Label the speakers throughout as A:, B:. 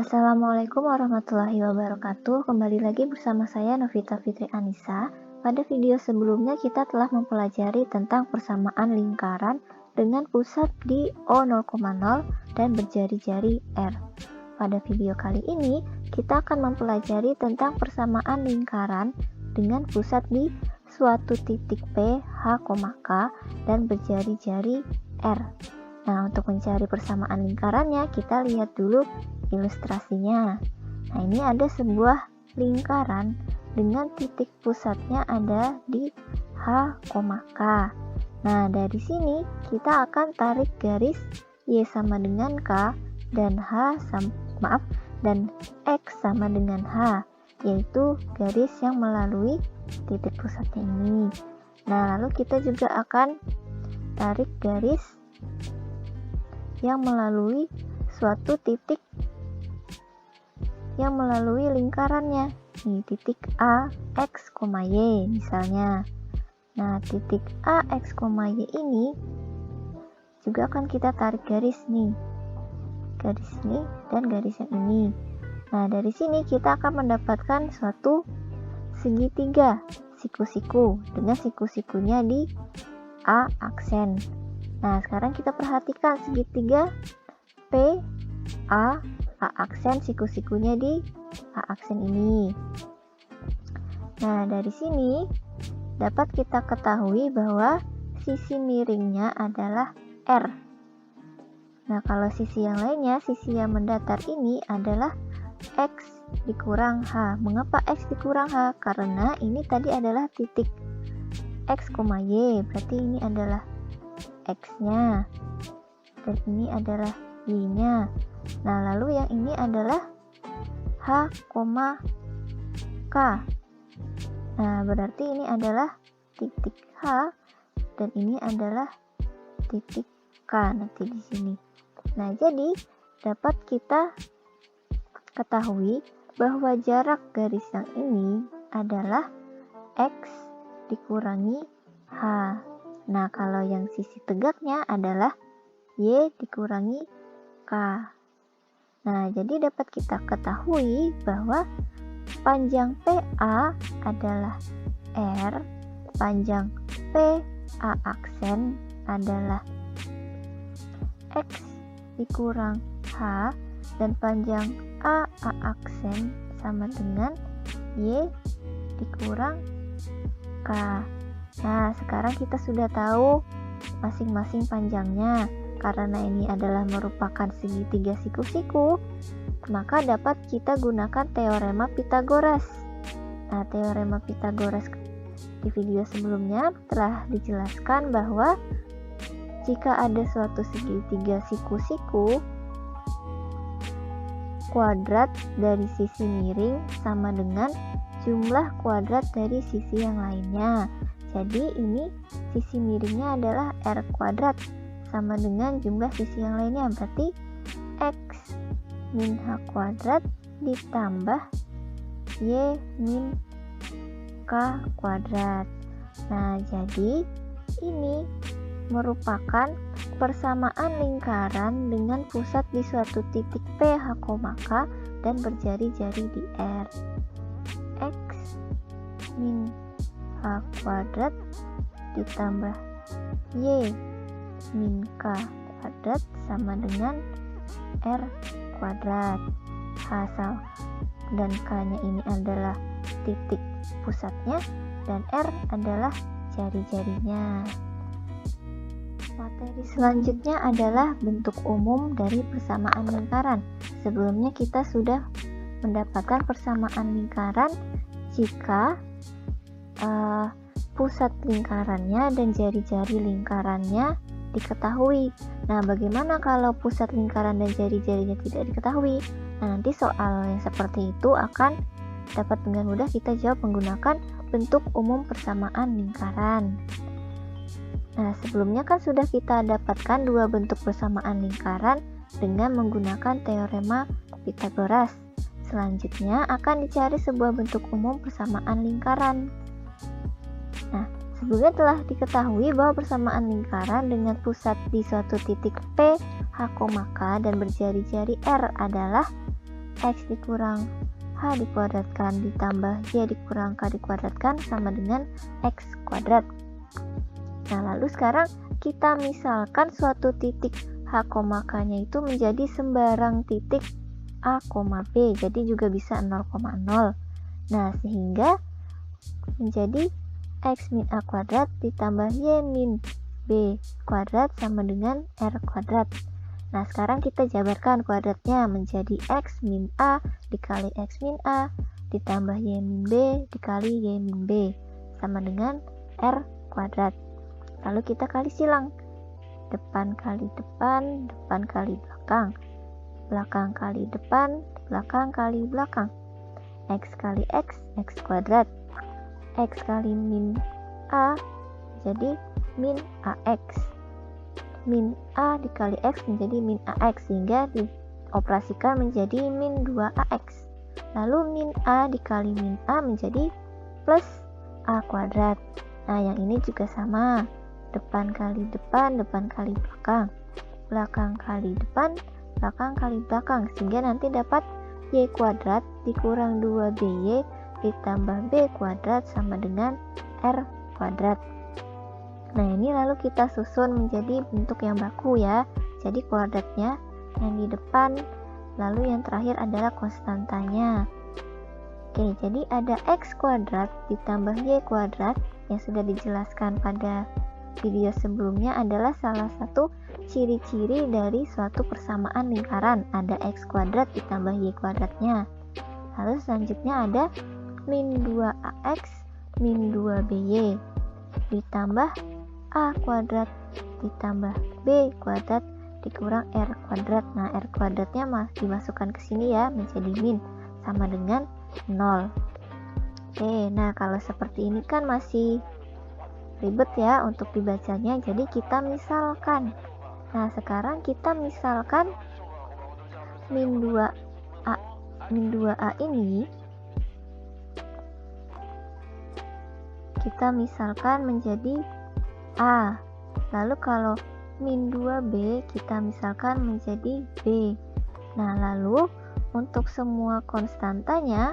A: Assalamualaikum warahmatullahi wabarakatuh. Kembali lagi bersama saya Novita Fitri Anissa. Pada video sebelumnya kita telah mempelajari tentang persamaan lingkaran dengan pusat di O0,0 dan berjari-jari R. Pada video kali ini kita akan mempelajari tentang persamaan lingkaran dengan pusat di suatu titik P, H, K dan berjari-jari R. Nah, untuk mencari persamaan lingkarannya kita lihat dulu ilustrasinya. Nah, ini ada sebuah lingkaran dengan titik pusatnya ada di H, K. Nah, dari sini kita akan tarik garis Y sama dengan K dan dan X sama dengan H, yaitu garis yang melalui titik pusatnya ini. Nah, lalu kita juga akan tarik garis yang melalui suatu titik yang melalui lingkarannya, nih titik A, X, Y misalnya. Nah, titik A, X, Y ini juga akan kita tarik garis nih, garis ini dan garis yang ini. Nah, dari sini kita akan mendapatkan suatu segitiga siku-siku dengan siku-sikunya di A aksen. Nah, sekarang kita perhatikan segitiga P, A aksen, siku-sikunya di A aksen ini. Nah, dari sini dapat kita ketahui bahwa sisi miringnya adalah R. Nah, kalau sisi yang lainnya, sisi yang mendatar ini adalah X dikurang H. Mengapa X dikurang H? Karena ini tadi adalah titik X, Y, berarti ini adalah X-nya dan ini adalah Y-nya. Nah, lalu yang ini adalah H, K. Nah, berarti ini adalah titik H dan ini adalah titik K nanti di sini. Nah, jadi dapat kita ketahui bahwa jarak garis yang ini adalah X dikurangi H. Nah, kalau yang sisi tegaknya adalah Y dikurangi K. Nah, jadi dapat kita ketahui bahwa panjang PA adalah R, panjang PA aksen adalah X dikurang H, dan panjang AA aksen sama dengan Y dikurang K. Nah, sekarang kita sudah tahu masing-masing panjangnya. Karena ini adalah merupakan segitiga siku-siku, maka dapat kita gunakan teorema Pythagoras. Nah, teorema Pythagoras di video sebelumnya telah dijelaskan bahwa jika ada suatu segitiga siku-siku, kuadrat dari sisi miring sama dengan jumlah kuadrat dari sisi yang lainnya. Jadi ini sisi miringnya adalah R kuadrat sama dengan jumlah sisi yang lainnya, berarti X min H kuadrat ditambah Y min K kuadrat. Nah, jadi ini merupakan persamaan lingkaran dengan pusat di suatu titik P, H, K dan berjari-jari di R. X min H kuadrat ditambah Y min K kuadrat sama dengan R kuadrat. H dan K-nya ini adalah titik pusatnya dan R adalah jari-jarinya. Materi selanjutnya adalah bentuk umum dari persamaan lingkaran. Sebelumnya kita sudah mendapatkan persamaan lingkaran jika pusat lingkarannya dan jari-jari lingkarannya diketahui. Nah, bagaimana kalau pusat lingkaran dan jari-jarinya tidak diketahui? Nah, nanti soal yang seperti itu akan dapat dengan mudah kita jawab menggunakan bentuk umum persamaan lingkaran. Nah, sebelumnya kan sudah kita dapatkan dua bentuk persamaan lingkaran dengan menggunakan teorema Pythagoras. Selanjutnya akan dicari sebuah bentuk umum persamaan lingkaran. Nah, sebelumnya telah diketahui bahwa persamaan lingkaran dengan pusat di suatu titik P, H, K dan berjari-jari R adalah X dikurang H dikuadratkan ditambah Y dikurang K dikuadratkan sama dengan X kuadrat. Nah, lalu sekarang kita misalkan suatu titik H, K-nya itu menjadi sembarang titik A, B, jadi juga bisa 0,0. Nah, sehingga menjadi X min A kuadrat ditambah Y min B kuadrat sama dengan R kuadrat. Nah, sekarang kita jabarkan kuadratnya menjadi X min A dikali X min A ditambah Y min B dikali Y min B sama dengan R kuadrat. Lalu kita kali silang. Depan kali depan, depan kali belakang. Belakang kali depan, belakang kali belakang. X kali X, X kuadrat. X kali min A jadi min AX. Min A dikali X menjadi min AX, sehingga dioperasikan menjadi min 2AX. Lalu min A dikali min A menjadi plus A kuadrat. Nah, yang ini juga sama. Depan kali depan, depan kali belakang. Belakang kali depan, belakang kali belakang. Sehingga nanti dapat Y kuadrat dikurang 2BY ditambah B kuadrat sama dengan R kuadrat. Nah, ini lalu kita susun menjadi bentuk yang baku ya. Jadi kuadratnya yang di depan, lalu yang terakhir adalah konstantanya. Oke, jadi ada X kuadrat ditambah Y kuadrat yang sudah dijelaskan pada video sebelumnya adalah salah satu ciri-ciri dari suatu persamaan lingkaran. Ada X kuadrat ditambah Y kuadratnya. Lalu selanjutnya ada min 2AX min 2BY ditambah A kuadrat ditambah B kuadrat dikurang R kuadrat. Nah, R kuadratnya dimasukkan ke sini ya, menjadi min sama dengan 0. Oke, nah kalau seperti ini kan masih ribet ya untuk dibacanya, jadi kita misalkan. Nah, sekarang kita misalkan min 2A ini kita misalkan menjadi A. Lalu kalau min 2B kita misalkan menjadi B. Nah, lalu untuk semua konstantanya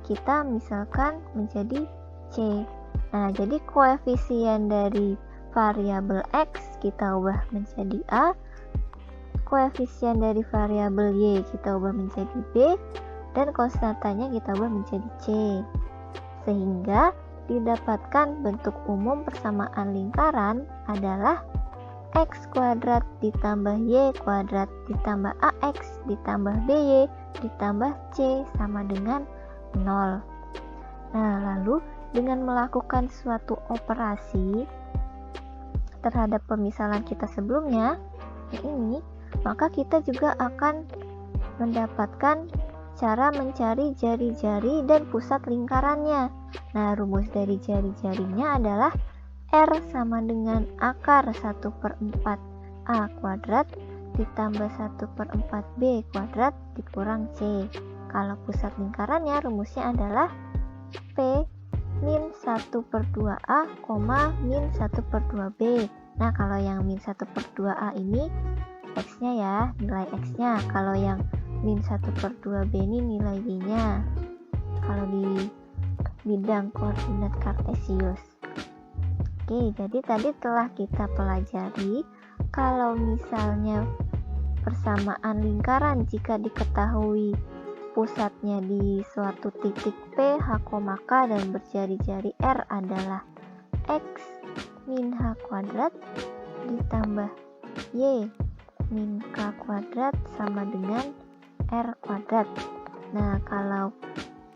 A: kita misalkan menjadi C. Nah, jadi koefisien dari variabel X kita ubah menjadi A, koefisien dari variabel Y kita ubah menjadi B, dan konstantanya kita ubah menjadi C. Sehingga didapatkan bentuk umum persamaan lingkaran adalah X kuadrat ditambah Y kuadrat ditambah AX ditambah BY ditambah C sama dengan 0. Nah, lalu dengan melakukan suatu operasi terhadap pemisalan kita sebelumnya ini, maka kita juga akan mendapatkan cara mencari jari-jari dan pusat lingkarannya. Nah, rumus dari jari-jarinya adalah R sama dengan akar 1/4 A kuadrat ditambah 1/4 B kuadrat dikurang C. Kalau pusat lingkarannya rumusnya adalah P min 1/2A, min 1/2B. Nah, kalau yang min 1/2A ini X-nya ya, nilai X-nya. Kalau yang min 1/2B ini nilai Y-nya. Kalau di bidang koordinat kartesius. Oke, jadi tadi telah kita pelajari kalau misalnya persamaan lingkaran jika diketahui pusatnya di suatu titik P, H, K dan berjari-jari R adalah X min H kuadrat ditambah Y min K kuadrat sama dengan R kuadrat. Nah, kalau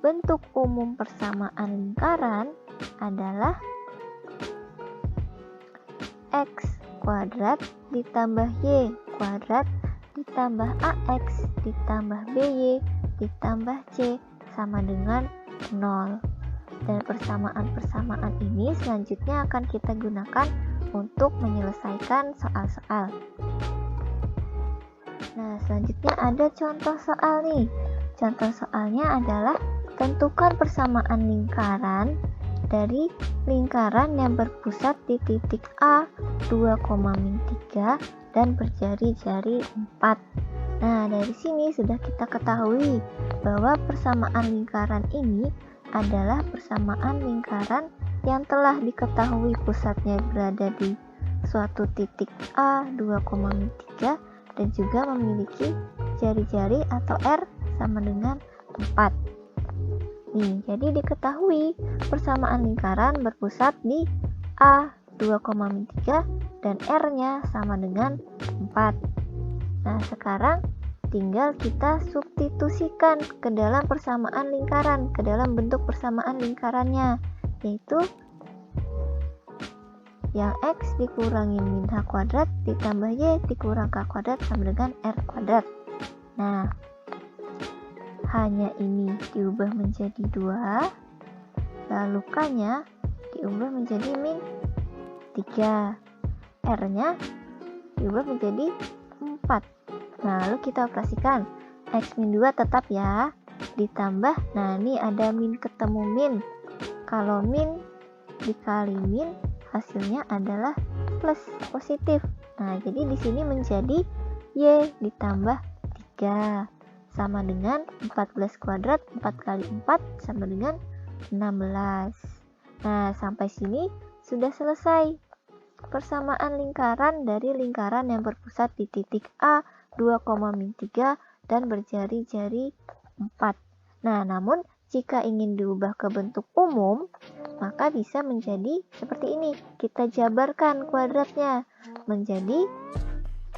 A: bentuk umum persamaan lingkaran adalah X kuadrat ditambah Y kuadrat ditambah AX ditambah BY ditambah C sama dengan 0. Dan persamaan-persamaan ini selanjutnya akan kita gunakan untuk menyelesaikan soal-soal. Nah, selanjutnya ada contoh soal nih. Contoh soalnya adalah tentukan persamaan lingkaran dari lingkaran yang berpusat di titik A 2,3 dan berjari-jari 4. Nah, dari sini sudah kita ketahui bahwa persamaan lingkaran ini adalah persamaan lingkaran yang telah diketahui pusatnya berada di suatu titik A 2,3 dan juga memiliki jari-jari atau R sama dengan 4. Nih, jadi diketahui persamaan lingkaran berpusat di A 2,3 dan R-nya sama dengan 4. Nah, sekarang tinggal kita substitusikan ke dalam persamaan lingkaran, ke dalam bentuk persamaan lingkarannya, yaitu yang X dikurangin min H kuadrat ditambah Y dikurang K kuadrat sama dengan R kuadrat. Nah, H-nya ini diubah menjadi 2, lalu K-nya diubah menjadi min 3, R-nya diubah menjadi 4. Nah, lalu kita operasikan X min 2 tetap ya, ditambah, nah ini ada min ketemu min, kalau min dikali min hasilnya adalah plus positif. Nah, jadi di sini menjadi Y ditambah 3 sama dengan 14 kuadrat, 4 kali 4 sama dengan 16. Nah, sampai sini sudah selesai persamaan lingkaran dari lingkaran yang berpusat di titik A 2,3 dan berjari-jari 4. Nah, namun jika ingin diubah ke bentuk umum, maka bisa menjadi seperti ini. Kita jabarkan kuadratnya menjadi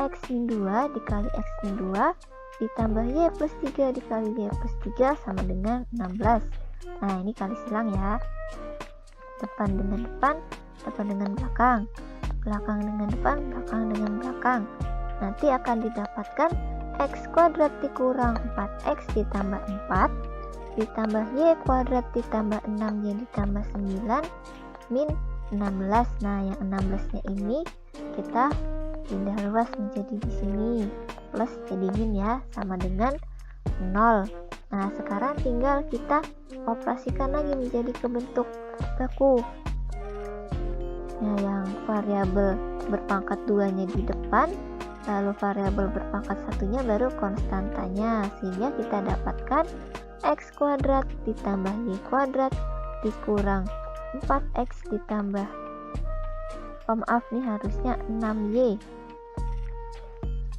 A: X min 2 dikali X min 2 ditambah Y plus 3 dikali Y plus 3 sama dengan 16. Nah, ini kali silang ya. Depan dengan depan, depan dengan belakang, belakang dengan depan, belakang dengan belakang. Nanti akan didapatkan X kuadrat dikurang 4X ditambah 4 ditambah Y kuadrat ditambah 6Y ditambah 9 min 16. Nah, yang 16 nya ini kita pindah luas menjadi di sini plus jadi min ya, sama dengan 0. Nah, sekarang tinggal kita operasikan lagi menjadi ke bentuk baku. Nah, yang variabel berpangkat 2-nya di depan, lalu variabel berpangkat 1-nya baru konstantanya, sehingga kita dapatkan X kuadrat ditambah Y kuadrat dikurang 4X ditambah, maaf nih harusnya 6Y,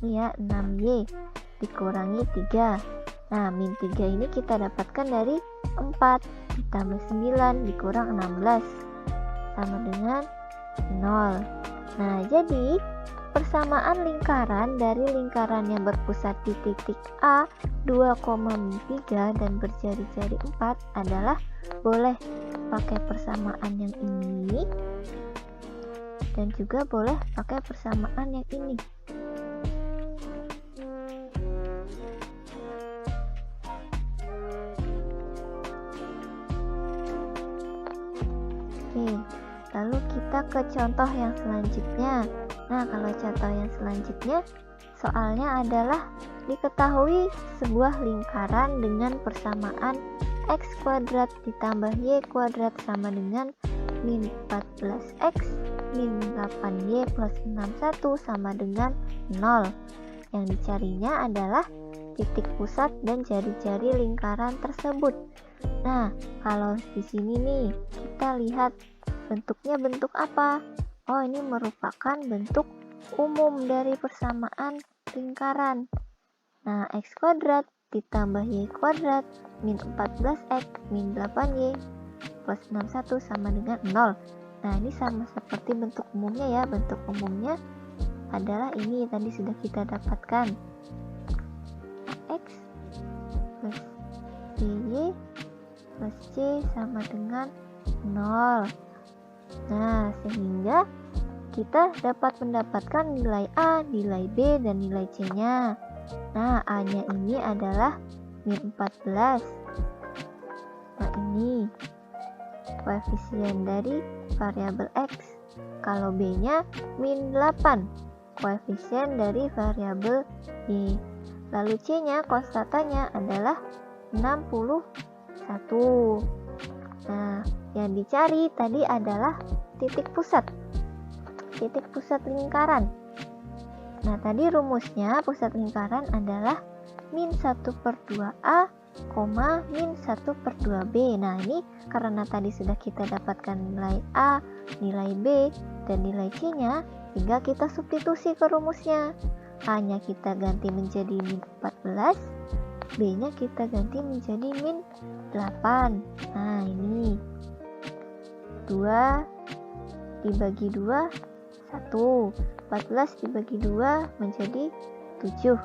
A: ini ya 6Y dikurangi 3. Nah, min 3 ini kita dapatkan dari 4 ditambah 9 dikurang 16 sama dengan 0. Nah, jadi persamaan lingkaran dari lingkaran yang berpusat di titik A 2,3 dan berjari-jari 4 adalah boleh pakai persamaan yang ini dan juga boleh pakai persamaan yang ini. Oke, lalu kita ke contoh yang selanjutnya. Nah, kalau contoh yang selanjutnya, soalnya adalah diketahui sebuah lingkaran dengan persamaan X kuadrat ditambah Y kuadrat sama dengan min 14X min 8Y plus 61 sama dengan 0. Yang dicarinya adalah titik pusat dan jari-jari lingkaran tersebut. Nah, kalau di sini nih, kita lihat bentuknya bentuk apa? Oh, ini merupakan bentuk umum dari persamaan lingkaran. Nah, X kuadrat ditambah Y kuadrat min 14X min 8Y plus 61 sama dengan 0. Nah, ini sama seperti bentuk umumnya ya. Bentuk umumnya adalah ini tadi sudah kita dapatkan. X plus Y plus C sama dengan 0. Nah, sehingga kita dapat mendapatkan nilai A, nilai B, dan nilai C-nya. Nah, A-nya ini adalah min 14. Nah, ini koefisien dari variabel X. Kalau B-nya min 8, koefisien dari variabel Y. Lalu C-nya, konstantanya adalah 61. Nah, yang dicari tadi adalah titik pusat lingkaran. Nah, tadi rumusnya pusat lingkaran adalah min 1/2A min 1/2B. Nah, ini karena tadi sudah kita dapatkan nilai A, nilai B, dan nilai C-nya, tinggal kita substitusi ke rumusnya. A-nya kita ganti menjadi min 14, B-nya kita ganti menjadi min 8. Nah, ini 2 dibagi 2, 1. 14 dibagi 2 menjadi 7.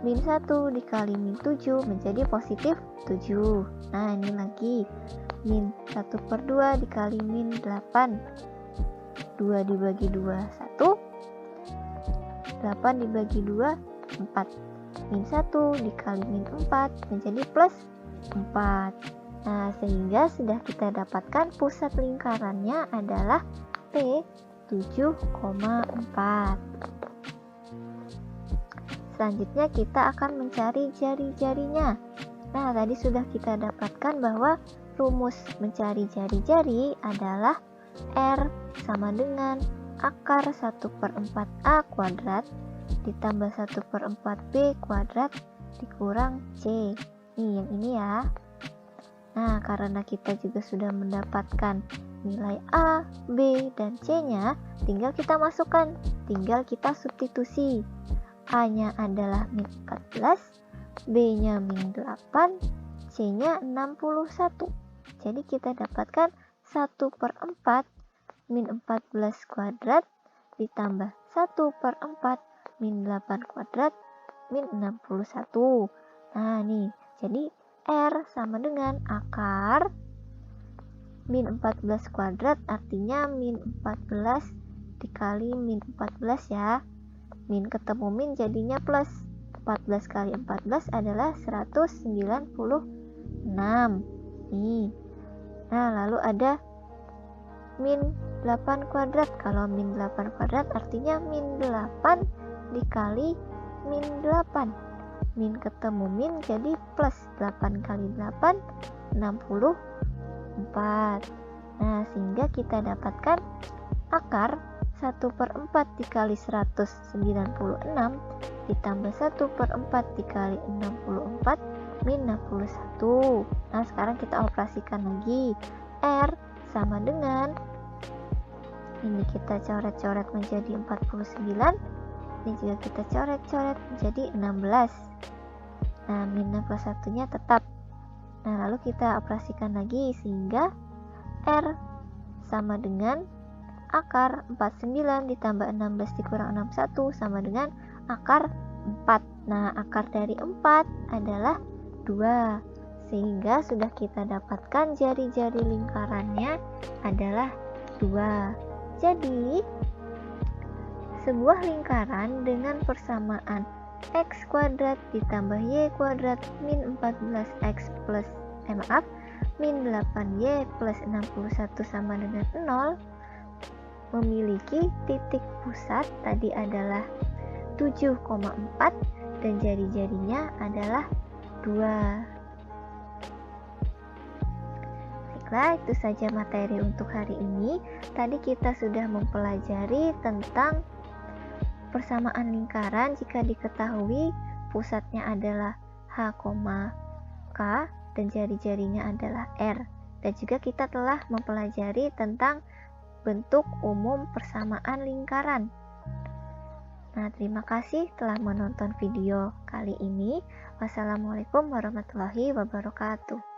A: Min 1 dikali min 7 menjadi positif 7. Nah, ini lagi min 1/2 dikali min 8. 2 dibagi 2, 1. 8 dibagi 2, 4. Min 1 dikali min 4 menjadi plus 4. Nah, sehingga sudah kita dapatkan pusat lingkarannya adalah P 7,4. Selanjutnya kita akan mencari jari-jarinya. Nah, tadi sudah kita dapatkan bahwa rumus mencari jari-jari adalah R sama dengan akar 1/4A kuadrat ditambah 1/4B kuadrat dikurang C. Nih, yang ini ya. Nah, karena kita juga sudah mendapatkan nilai A, B, dan C-nya, tinggal kita masukkan, tinggal kita substitusi. A-nya adalah min 14, B-nya min 8, C-nya 61. Jadi kita dapatkan 1/4 min 14 kuadrat ditambah 1/4 min 8 kuadrat min 61. Nah, nih, jadi R sama dengan akar min 14 kuadrat, artinya min 14 dikali min 14 ya. Min ketemu min jadinya plus. 14 kali 14 adalah 196. Nih. Nah, lalu ada min 8 kuadrat. Kalau min 8 kuadrat artinya min 8 dikali min 8. Min ketemu min jadi plus. 8 kali 8, 64. Nah, sehingga kita dapatkan akar 1/4 dikali 196 ditambah 1/4 dikali 64 min 61. Nah, sekarang kita operasikan lagi. R sama dengan, ini kita coret-coret menjadi 49, ini juga kita coret-coret menjadi 16. Nah, min 61-nya tetap. Nah, lalu kita operasikan lagi sehingga R sama dengan akar 49 ditambah 16 dikurang 61 sama dengan akar 4. Nah, akar dari 4 adalah 2. Sehingga sudah kita dapatkan jari-jari lingkarannya adalah 2. Jadi, sebuah lingkaran dengan persamaan x kuadrat ditambah y kuadrat min 14x plus min 8y plus 61 sama dengan 0 memiliki titik pusat tadi adalah 7,4 dan jari-jarinya adalah 2. Baiklah, itu saja materi untuk hari ini. Tadi kita sudah mempelajari tentang persamaan lingkaran jika diketahui pusatnya adalah H, K dan jari-jarinya adalah R. Dan juga kita telah mempelajari tentang bentuk umum persamaan lingkaran. Nah, terima kasih telah menonton video kali ini. Wassalamualaikum warahmatullahi wabarakatuh.